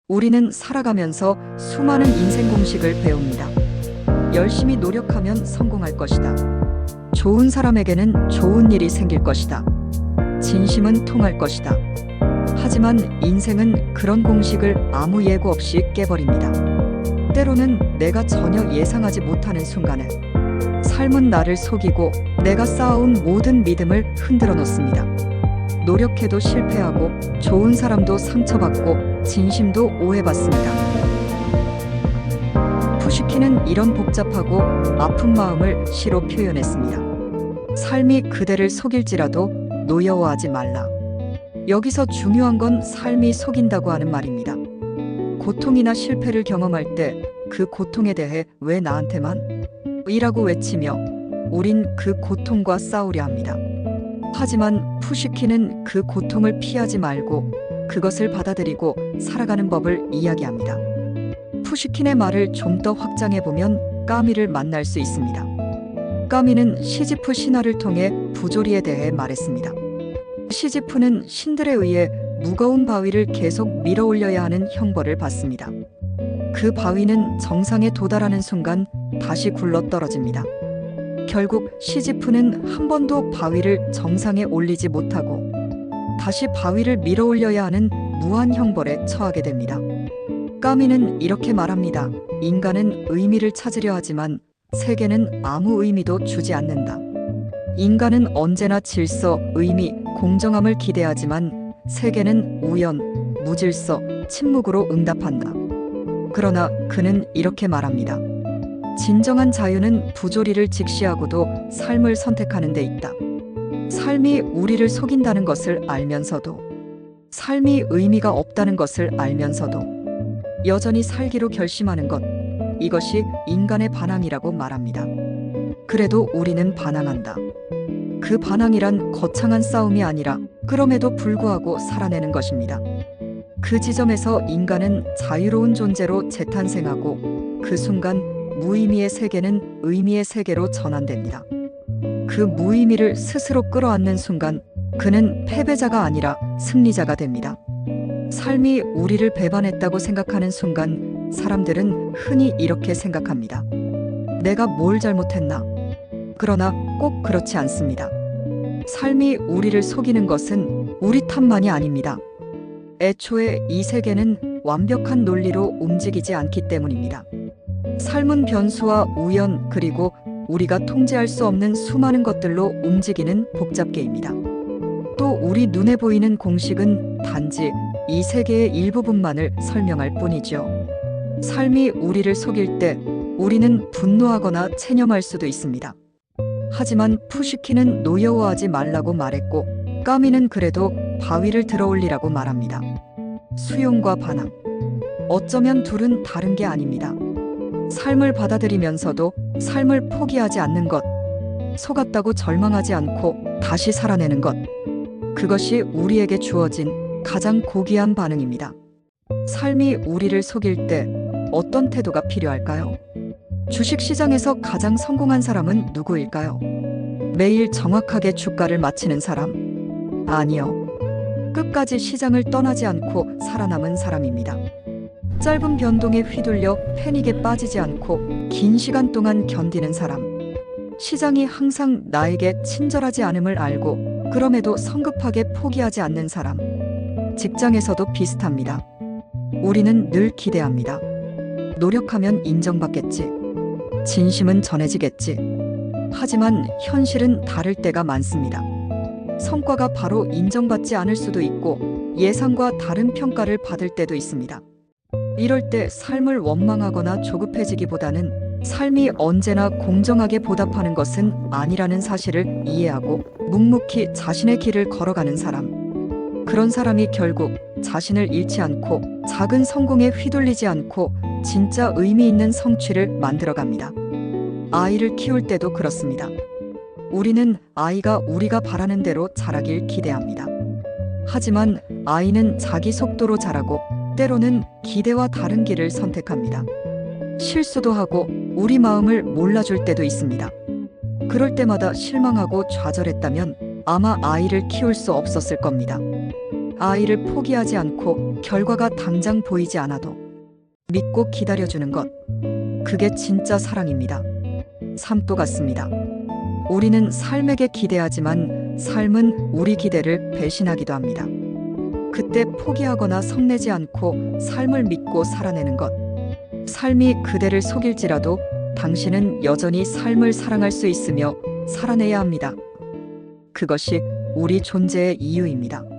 우리는 살아가면서 수많은 인생 공식을 배웁니다. 열심히 노력하면 성공할 것이다. 좋은 사람에게는 좋은 일이 생길 것이다. 진심은 통할 것이다. 하지만 인생은 그런 공식을 아무 예고 없이 깨버립니다. 때로는 내가 전혀 예상하지 못하는 순간에 삶은 나를 속이고 내가 쌓아온 모든 믿음을 흔들어 놓습니다. 노력해도 실패하고 좋은 사람도 상처받고 진심도 오해받습니다. 푸시킨은 이런 복잡하고 아픈 마음을 시로 표현했습니다. 삶이 그대를 속일지라도 노여워하지 말라. 여기서 중요한 건 삶이 속인다고 하는 말입니다. 고통이나 실패를 경험할 때 그 고통에 대해 왜 나한테만? 이라고 외치며 우린 그 고통과 싸우려 합니다. 하지만 푸시킨은 그 고통을 피하지 말고 그것을 받아들이고 살아가는 법을 이야기합니다. 푸시킨의 말을 좀 더 확장해보면 까미를 만날 수 있습니다. 까미는 시지프 신화를 통해 부조리에 대해 말했습니다. 시지프는 신들에 의해 무거운 바위를 계속 밀어 올려야 하는 형벌을 받습니다. 그 바위는 정상에 도달하는 순간 다시 굴러 떨어집니다. 결국 시지프는 한 번도 바위를 정상에 올리지 못하고 다시 바위를 밀어 올려야 하는 무한 형벌에 처하게 됩니다. 까미는 이렇게 말합니다. 인간은 의미를 찾으려 하지만 세계는 아무 의미도 주지 않는다. 인간은 언제나 질서, 의미, 공정함을 기대하지만 세계는 우연, 무질서, 침묵으로 응답한다. 그러나 그는 이렇게 말합니다. 진정한 자유는 부조리를 직시하고도 삶을 선택하는 데 있다. 삶이 우리를 속인다는 것을 알면서도, 삶이 의미가 없다는 것을 알면서도 여전히 살기로 결심하는 것, 이것이 인간의 반항이라고 말합니다. 그래도 우리는 반항한다. 그 반항이란 거창한 싸움이 아니라 그럼에도 불구하고 살아내는 것입니다. 그 지점에서 인간은 자유로운 존재로 재탄생하고 그 순간 무의미의 세계는 의미의 세계로 전환됩니다. 그 무의미를 스스로 끌어안는 순간 그는 패배자가 아니라 승리자가 됩니다. 삶이 우리를 배반했다고 생각하는 순간 사람들은 흔히 이렇게 생각합니다. 내가 뭘 잘못했나? 그러나 꼭 그렇지 않습니다. 삶이 우리를 속이는 것은 우리 탓만이 아닙니다. 애초에 이 세계는 완벽한 논리로 움직이지 않기 때문입니다. 삶은 변수와 우연 그리고 우리가 통제할 수 없는 수많은 것들로 움직이는 복잡계입니다. 또 우리 눈에 보이는 공식은 단지 이 세계의 일부분만을 설명할 뿐이죠. 삶이 우리를 속일 때 우리는 분노하거나 체념할 수도 있습니다. 하지만 푸시킨은 노여워하지 말라고 말했고 까미는 그래도 바위를 들어올리라고 말합니다. 수용과 반항. 어쩌면 둘은 다른 게 아닙니다. 삶을 받아들이면서도 삶을 포기하지 않는 것, 속았다고 절망하지 않고 다시 살아내는 것, 그것이 우리에게 주어진 가장 고귀한 반응입니다. 삶이 우리를 속일 때 어떤 태도가 필요할까요? 주식시장에서 가장 성공한 사람은 누구일까요? 매일 정확하게 주가를 맞히는 사람? 아니요. 끝까지 시장을 떠나지 않고 살아남은 사람입니다. 짧은 변동에 휘둘려 패닉에 빠지지 않고 긴 시간 동안 견디는 사람. 시장이 항상 나에게 친절하지 않음을 알고 그럼에도 성급하게 포기하지 않는 사람. 직장에서도 비슷합니다. 우리는 늘 기대합니다. 노력하면 인정받겠지. 진심은 전해지겠지. 하지만 현실은 다를 때가 많습니다. 성과가 바로 인정받지 않을 수도 있고 예상과 다른 평가를 받을 때도 있습니다. 이럴 때 삶을 원망하거나 조급해지기보다는 삶이 언제나 공정하게 보답하는 것은 아니라는 사실을 이해하고 묵묵히 자신의 길을 걸어가는 사람. 그런 사람이 결국 자신을 잃지 않고 작은 성공에 휘둘리지 않고 진짜 의미 있는 성취를 만들어갑니다. 아이를 키울 때도 그렇습니다. 우리는 아이가 우리가 바라는 대로 자라길 기대합니다. 하지만 아이는 자기 속도로 자라고 때로는 기대와 다른 길을 선택합니다. 실수도 하고 우리 마음을 몰라줄 때도 있습니다. 그럴 때마다 실망하고 좌절했다면 아마 아이를 키울 수 없었을 겁니다. 아이를 포기하지 않고 결과가 당장 보이지 않아도 믿고 기다려주는 것. 그게 진짜 사랑입니다. 삶도 같습니다. 우리는 삶에게 기대하지만 삶은 우리 기대를 배신하기도 합니다. 그때 포기하거나 성내지 않고 삶을 믿고 살아내는 것. 삶이 그대를 속일지라도 당신은 여전히 삶을 사랑할 수 있으며 살아내야 합니다. 그것이 우리 존재의 이유입니다.